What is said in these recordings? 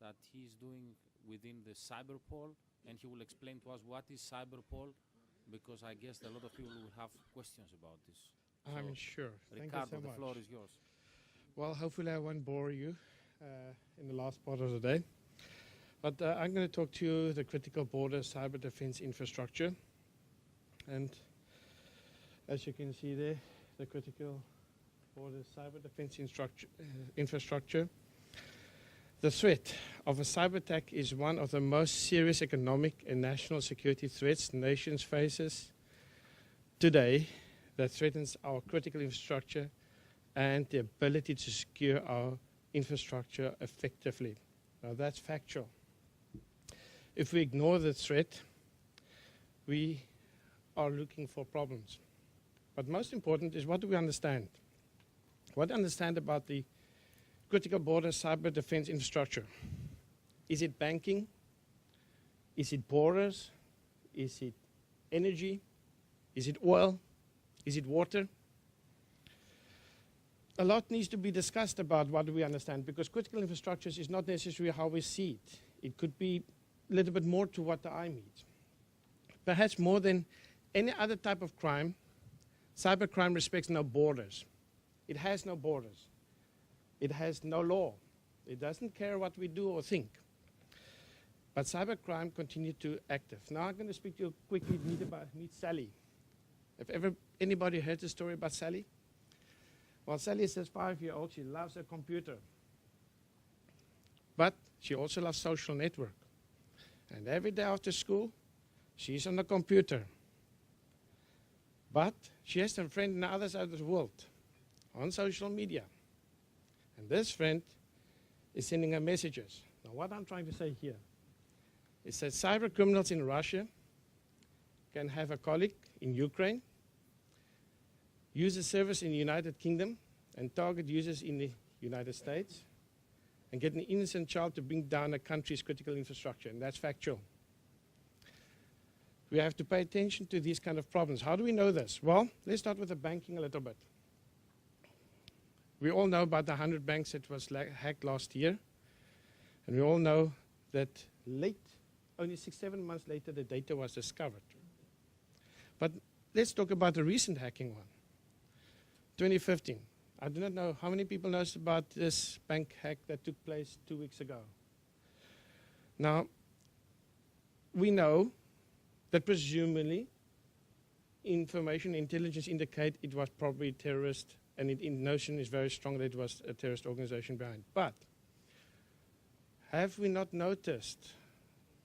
that he's doing within the CYBERPOL, and he will explain to us what is CYBERPOL, because I guess a lot of people will have questions about this. I'm sure. Ricardo, Thank you so the much. floor is yours. Well, hopefully I won't bore you in the last part of the day. But I'm going to talk to you the critical border cyber defense infrastructure. And as you can see there, the critical border cyber defense infrastructure. The threat of a cyber attack is one of the most serious economic and national security threats nations faces today that threatens our critical infrastructure and the ability to secure our infrastructure effectively. Now that's factual. If we ignore the threat, we are looking for problems. But most important is, what do we understand? What do we understand about the critical border cyber defense infrastructure? Is it banking? Is it borders? Is it energy? Is it oil? Is it water? A lot needs to be discussed about what do we understand, because critical infrastructures is not necessarily how we see it. It could be a little bit more to what the eye meets. Perhaps more than any other type of crime, cybercrime respects no borders. It has no borders. It has no law. It doesn't care what we do or think. But cybercrime continues to active. Now I'm going to speak to you quickly, meet Sally. Have anybody heard the story about Sally? Well, Sally is a 5-year-old. She loves her computer. But she also loves social network. And every day after school, she's on the computer. But she has a friend on the other side of the world on social media. And this friend is sending her messages. Now, what I'm trying to say here is that cyber criminals in Russia can have a colleague in Ukraine, use a service in the United Kingdom, and target users in the United States, and get an innocent child to bring down a country's critical infrastructure, and that's factual. We have to pay attention to these kind of problems. How do we know this? Well, let's start with the banking a little bit. We all know about the 100 banks that was hacked last year, and we all know that only 6-7 months later, the data was discovered. But let's talk about the recent hacking one, 2015. I do not know how many people know about this bank hack that took place 2 weeks ago. Now, we know that presumably information intelligence indicate it was probably terrorist, and the notion is very strong that it was a terrorist organization behind. But have we not noticed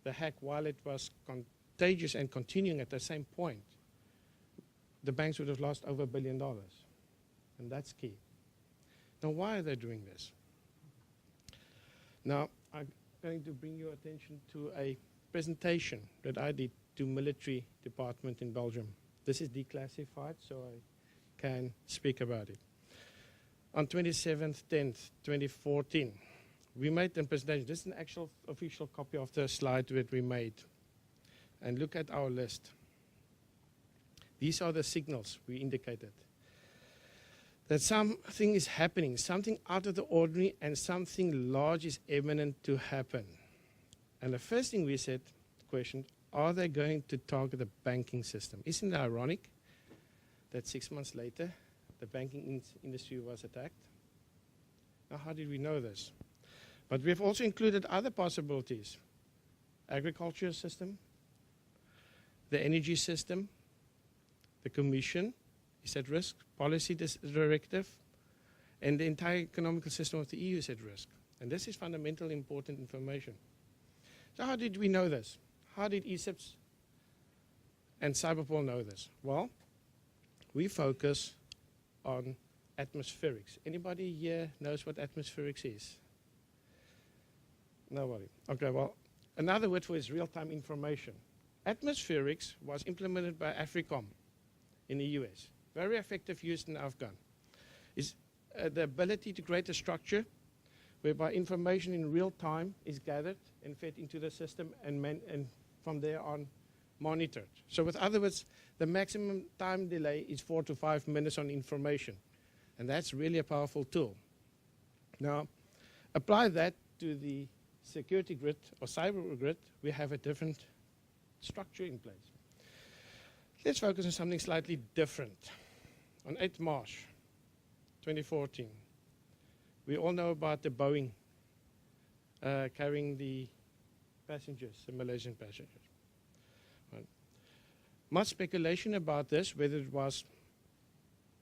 the hack while it was contagious and continuing at the same point? The banks would have lost over $1 billion. And that's key. Now, why are they doing this? Now, I'm going to bring your attention to a presentation that I did to military department in Belgium. This is declassified, so I can speak about it. On 27th, 10th, 2014, we made a presentation. This is an actual official copy of the slide that we made. And look at our list. These are the signals we indicated. That something is happening, something out of the ordinary, and something large is imminent to happen. And the first thing we said, questioned, are they going to target the banking system? Isn't it ironic that 6 months later, the banking industry was attacked? Now, how did we know this? But we have also included other possibilities. Agriculture system, the energy system, the Commission is at risk, policy directive, and the entire economical system of the EU is at risk. And this is fundamental important information. So how did we know this? How did ESIPS and CYBERPOL know this? Well, we focus on atmospherics. Anybody here knows what atmospherics is? Nobody. Okay, well, another word for it is real-time information. Atmospherics was implemented by AFRICOM in the US. Very effective used in Afghan. Is the ability to create a structure whereby information in real time is gathered and fed into the system and from there on monitored. So with other words, the maximum time delay is 4 to 5 minutes on information. And that's really a powerful tool. Now, apply that to the security grid or cyber grid, we have a different structure in place. Let's focus on something slightly different. On 8th March 2014, we all know about the Boeing carrying the passengers, the Malaysian passengers. Right. Much speculation about this, whether it was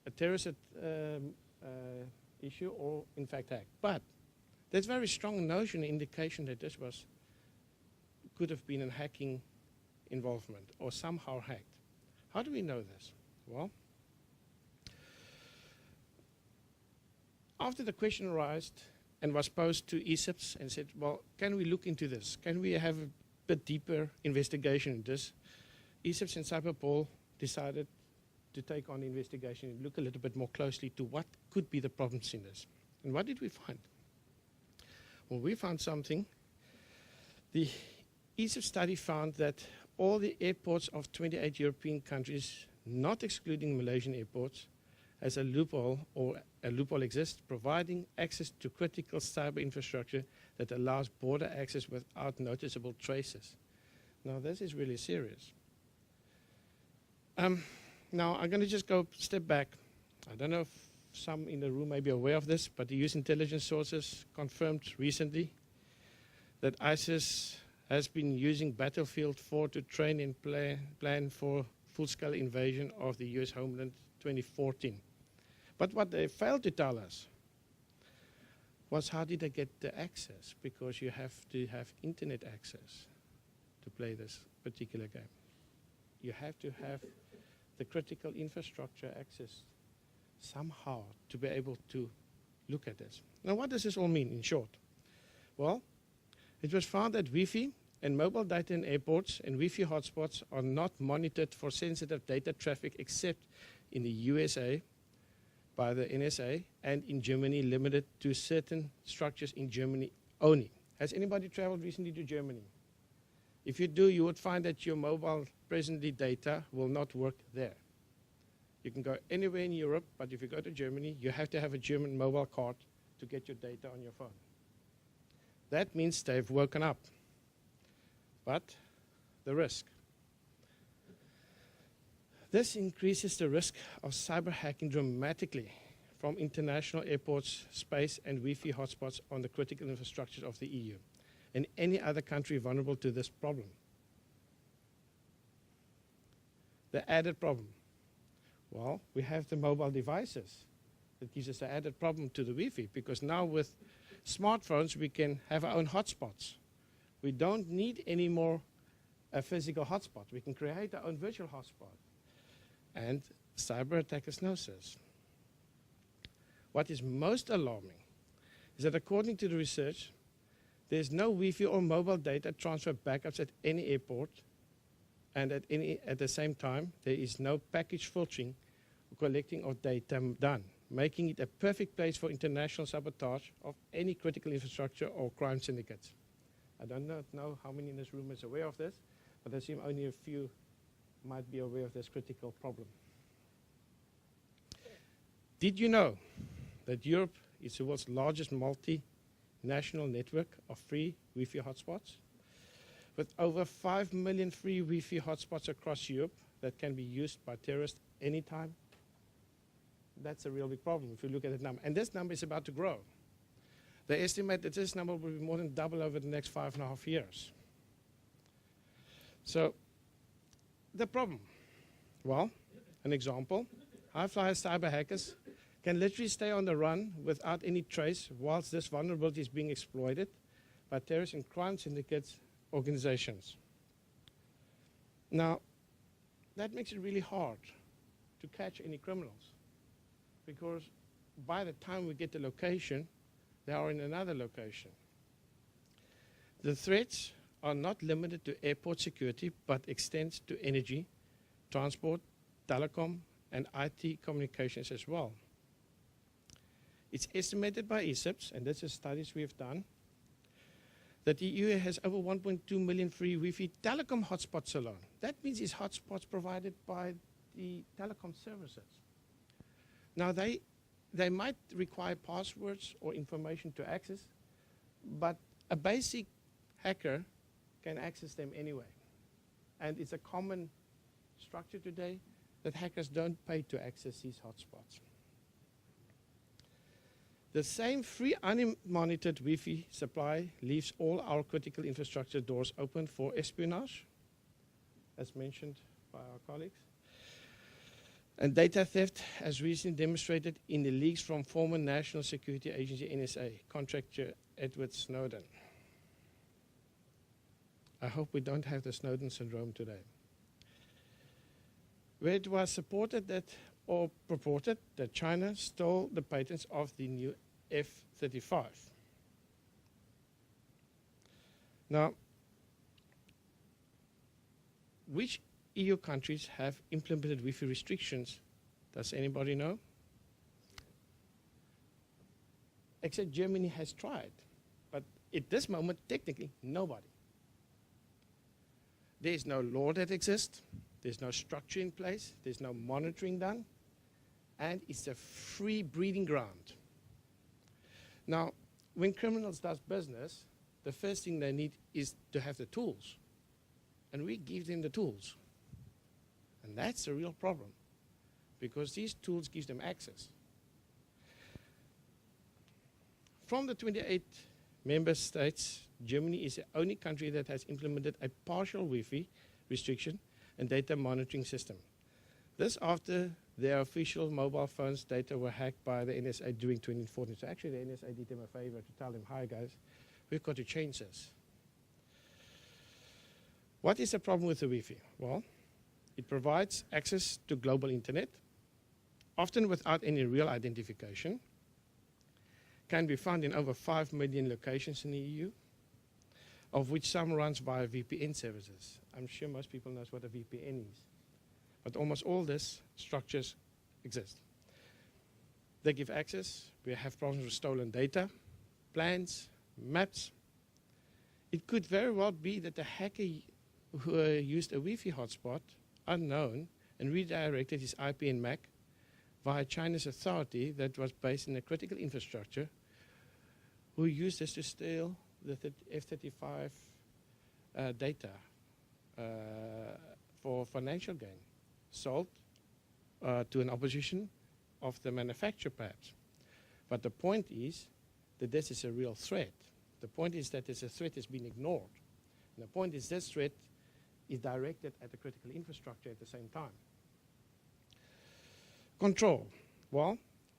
a terrorist issue or in fact hacked. But there's very strong notion, indication that this could have been a hacking involvement or somehow hacked. How do we know this? Well, after the question arose and was posed to ESIPs and said, well, can we look into this? Can we have a bit deeper investigation into this? ESIPs and CYBERPOL decided to take on the investigation and look a little bit more closely to what could be the problems in this. And what did we find? Well, we found something. The ESIP study found that all the airports of 28 European countries, not excluding Malaysian airports, as a loophole or a loophole exists, providing access to critical cyber infrastructure that allows border access without noticeable traces. Now, this is really serious. Now, I'm going to just go a step back. I don't know if some in the room may be aware of this, but the US intelligence sources confirmed recently that ISIS has been using Battlefield 4 to train and plan for full-scale invasion of the US homeland 2014. But what they failed to tell us was how did they get the access? Because you have to have internet access to play this particular game. You have to have the critical infrastructure access somehow to be able to look at this. Now, what does this all mean in short? Well, it was found that Wi-Fi and mobile data in airports and Wi-Fi hotspots are not monitored for sensitive data traffic except in the USA by the NSA and in Germany limited to certain structures in Germany only. Has anybody traveled recently to Germany? If you do, you would find that your mobile presently data will not work there. You can go anywhere in Europe, but if you go to Germany, you have to have a German mobile card to get your data on your phone. That means they've woken up. But the risk. This increases the risk of cyber hacking dramatically from international airports, space, and Wi-Fi hotspots on the critical infrastructure of the EU and any other country vulnerable to this problem. The added problem. Well, we have the mobile devices. That gives us an added problem to the Wi-Fi because now with smartphones we can have our own hotspots. We don't need any more a physical hotspot. We can create our own virtual hotspot. And cyber attackers know this. What is most alarming is that according to the research, there's no Wi-Fi or mobile data transfer backups at any airport, and at the same time, there is no package filtering or collecting of data done, making it a perfect place for international sabotage of any critical infrastructure or crime syndicates. I don't know how many in this room is aware of this, but I assume only a few might be aware of this critical problem. Did you know that Europe is the world's largest multinational network of free Wi-Fi hotspots? With over 5 million free Wi-Fi hotspots across Europe that can be used by terrorists anytime? That's a real big problem if you look at that number. And this number is about to grow. They estimate that this number will be more than double over the next 5.5 years. So, the problem. Well, an example, high-flyer cyber hackers can literally stay on the run without any trace whilst this vulnerability is being exploited by terrorist and crime syndicates organizations. Now, that makes it really hard to catch any criminals because by the time we get the location, they are in another location. The threats are not limited to airport security, but extends to energy, transport, telecom, and IT communications as well. It's estimated by ESIPs, and this is studies we have done, that the EU has over 1.2 million free Wi-Fi telecom hotspots alone. That means it's hotspots provided by the telecom services. Now, they might require passwords or information to access, but a basic hacker can access them anyway. And it's a common structure today that hackers don't pay to access these hotspots. The same free unmonitored Wi-Fi supply leaves all our critical infrastructure doors open for espionage, as mentioned by our colleagues. And data theft, as recently demonstrated in the leaks from former National Security Agency NSA contractor Edward Snowden. I hope we don't have the Snowden syndrome today. Where it was supported that, or purported that China stole the patents of the new F-35. Now, which EU countries have implemented Wi-Fi restrictions? Does anybody know? Except Germany has tried, but at this moment, technically, nobody. There is no law that exists. There's no structure in place. There's no monitoring done. And it's a free breeding ground. Now, when criminals do business, the first thing they need is to have the tools. And we give them the tools. And that's a real problem, because these tools give them access. From the 28 member states, Germany is the only country that has implemented a partial Wi-Fi restriction and data monitoring system. This after their official mobile phones data were hacked by the NSA during 2014. So actually the NSA did them a favor to tell them, hi guys, we've got to change this. What is the problem with the Wi-Fi? Well, it provides access to global internet, often without any real identification, can be found in over 5 million locations in the EU, of which some runs via VPN services. I'm sure most people know what a VPN is. But almost all these structures exist. They give access. We have problems with stolen data, plans, maps. It could very well be that the hacker who used a Wi-Fi hotspot, unknown, and redirected his IP and MAC via China's authority that was based in a critical infrastructure, who used this to steal the F-35 data for financial gain, sold to an opposition of the manufacturer perhaps. But the point is that this is a real threat. The point is that this threat has been ignored. And the point is this threat is directed at the critical infrastructure at the same time. Control. Well,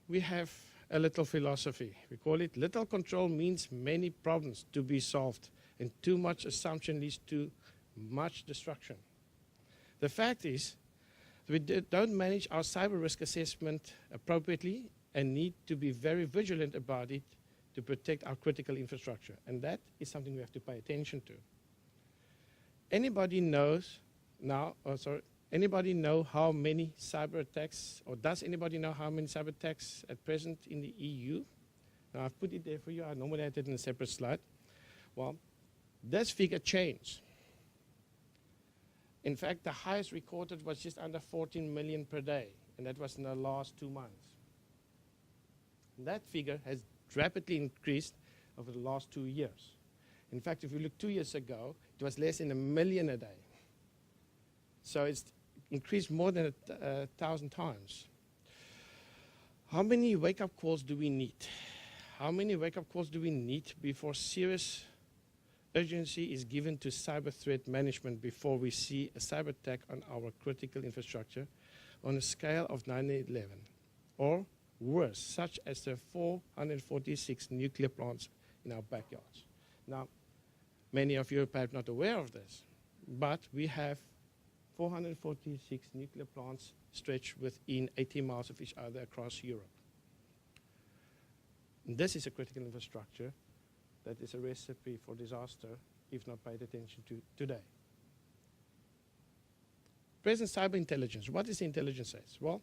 we have a little philosophy. We call it little control means many problems to be solved, and too much assumption leads to much destruction. The fact is, we don't manage our cyber risk assessment appropriately and need to be very vigilant about it to protect our critical infrastructure. And that is something we have to pay attention to. Anybody knows now, anybody know how many cyber attacks, or does anybody know how many cyber attacks at present in the EU? Now I've put it there for you. I normally had it in a separate slide. Well, this figure changed. In fact, the highest recorded was just under 14 million per day, and that was in the last 2 months. And that figure has rapidly increased over the last 2 years. In fact, if you look 2 years ago, it was less than 1 million a day. So it's increased more than 1,000 times. How many wake-up calls do we need? How many wake-up calls do we need before serious urgency is given to cyber threat management before we see a cyber attack on our critical infrastructure on a scale of 9/11, or worse, such as the 446 nuclear plants in our backyards? Now, many of you are perhaps not aware of this, but we have 446 nuclear plants stretched within 80 miles of each other across Europe. And this is a critical infrastructure that is a recipe for disaster if not paid attention to today. Present cyber intelligence. What is the intelligence says? Well,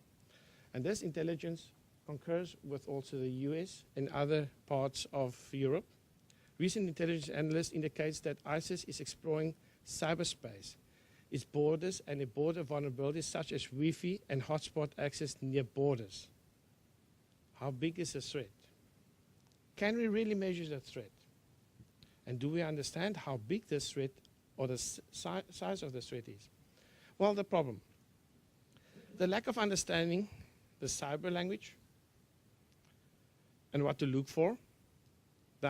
and this intelligence concurs with also the US and other parts of Europe. Recent intelligence analysts indicates that ISIS is exploring cyberspace, its borders and the border vulnerabilities such as Wi-Fi and hotspot access near borders. How big is the threat? Can we really measure the threat? And do we understand how big this threat or the size of the threat is? Well, the problem. The lack of understanding the cyber language and what to look for, the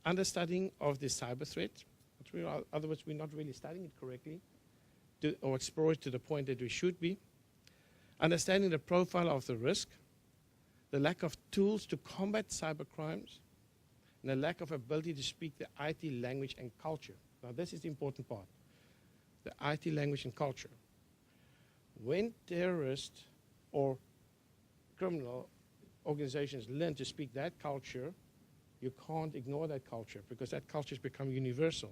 understanding of the cyber threat. Other words, we're not really studying it correctly or explore it to the point that we should be. Understanding the profile of the risk, the lack of tools to combat cyber crimes, and the lack of ability to speak the IT language and culture. Now, this is the important part, the IT language and culture. When terrorists or criminal organizations learn to speak that culture, you can't ignore that culture because that culture has become universal.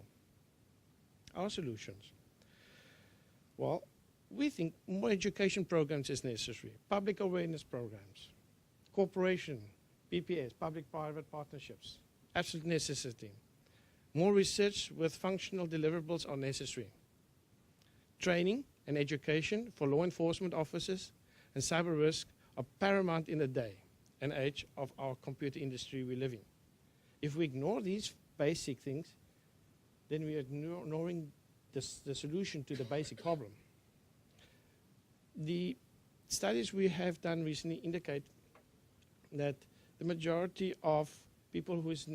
Our solutions. Well, we think more education programs is necessary, public awareness programs, cooperation, PPS, public-private partnerships, absolute necessity. More research with functional deliverables are necessary. Training and education for law enforcement officers and cyber risk are paramount in the day and age of our computer industry we live in. If we ignore these basic things, then we are ignoring the solution to the basic problem. The studies we have done recently indicate that the majority of people who is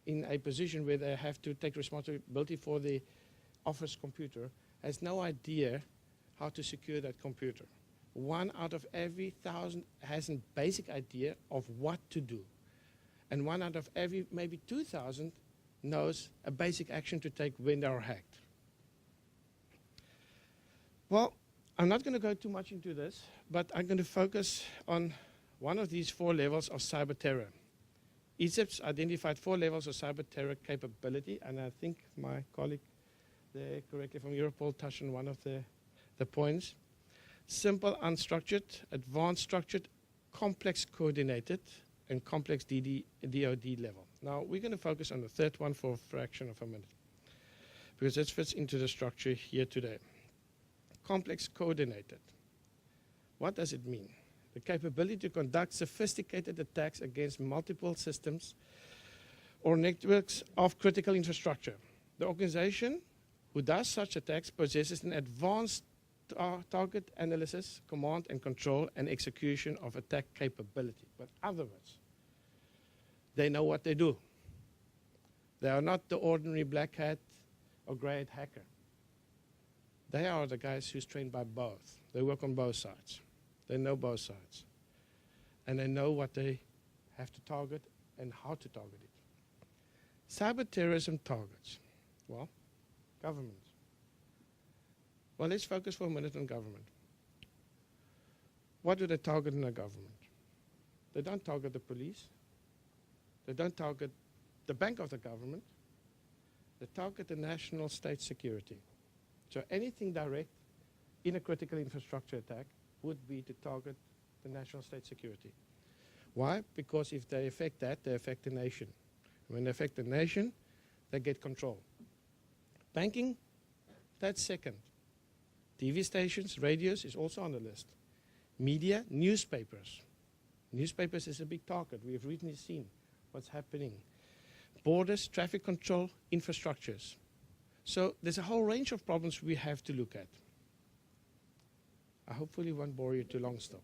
in a position where they have to take responsibility for the office computer has no idea how to secure that computer. 1 out of every 1,000 has a basic idea of what to do. And 1 out of every maybe 2,000 knows a basic action to take when they are hacked. Well, I'm not going to go too much into this, but I'm going to focus on one of these 4 levels of cyber terror. Egypt's identified 4 levels of cyber terror capability, and I think my colleague there correctly from Europol touched on one of the points. Simple, unstructured, advanced structured, complex coordinated, and complex DoD level. Now, we're going to focus on the third one for a fraction of a minute, because this fits into the structure here today. Complex coordinated. What does it mean? The capability to conduct sophisticated attacks against multiple systems or networks of critical infrastructure. The organization who does such attacks possesses an advanced target analysis, command and control, and execution of attack capability. But other words, they know what they do. They are not the ordinary black hat or grey hat hacker. They are the guys who's trained by both. They work on both sides. They know both sides. And they know what they have to target and how to target it. Cyber terrorism targets. Well, government. Well, let's focus for a minute on government. What do they target in a government? They don't target the police. They don't target the bank of the government. They target the national state security. So anything direct in a critical infrastructure attack would be to target the national state security. Why? Because if they affect that, they affect the nation. When they affect the nation, they get control. Banking, that's second. TV stations, radios is also on the list. Media, newspapers. Newspapers is a big target. We have recently seen what's happening. Borders, traffic control, infrastructures. So there's a whole range of problems we have to look at. I hopefully won't bore you too long still.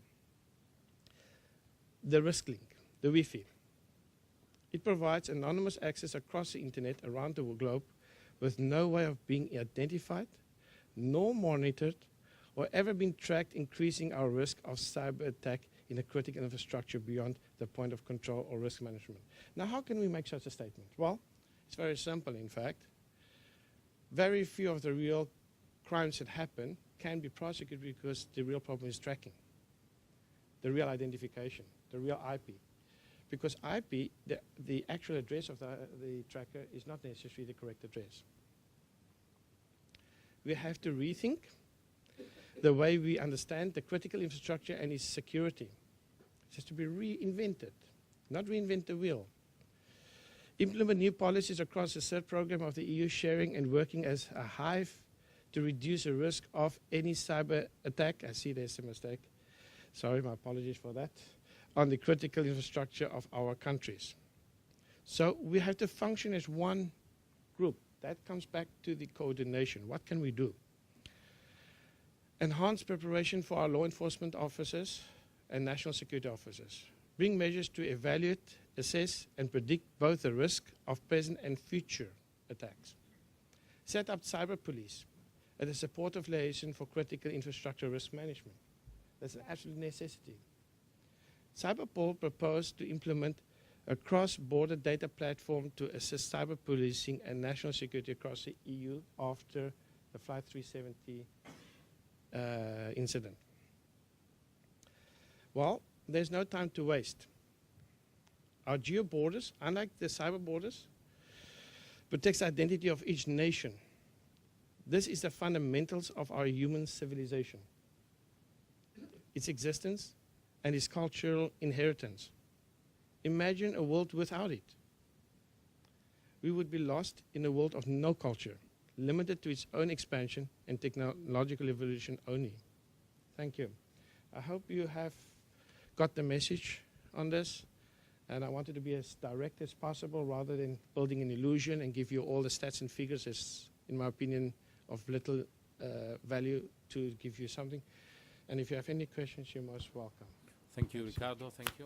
The risk link, the Wi-Fi. It provides anonymous access across the internet around the globe with no way of being identified, nor monitored, or ever been tracked, increasing our risk of cyber attack in a critical infrastructure beyond the point of control or risk management. Now, how can we make such a statement? Well, it's very simple, in fact. Very few of the real crimes that happen can be prosecuted because the real problem is tracking, the real identification, the real IP. Because IP, the actual address of the tracker is not necessarily the correct address. We have to rethink the way we understand the critical infrastructure and its security. It has to be reinvented, not reinvent the wheel. Implement new policies across the CIRPE program of the EU, sharing and working as a hive to reduce the risk of any cyber attack. I see there's a mistake. Sorry, my apologies for that. On the critical infrastructure of our countries. So we have to function as one group. That comes back to the coordination. What can we do? Enhance preparation for our law enforcement officers and national security officers. Bring measures to evaluate, assess, and predict both the risk of present and future attacks. Set up cyber police as a supportive liaison for critical infrastructure risk management. That's an absolute necessity. CYBERPOL proposed to implement a cross-border data platform to assist cyber policing and national security across the EU after the Flight 370 incident. Well, there's no time to waste. Our geo borders, unlike the cyber borders, protects the identity of each nation. This is the fundamentals of our human civilization, its existence and its cultural inheritance. Imagine a world without it. We would be lost in a world of no culture, limited to its own expansion and technological evolution only. Thank you. I hope you have got the message on this, and I wanted to be as direct as possible rather than building an illusion and give you all the stats and figures as, in my opinion, of little value to give you something. And if you have any questions, you're most welcome. Thank you, Ricardo. Thank you.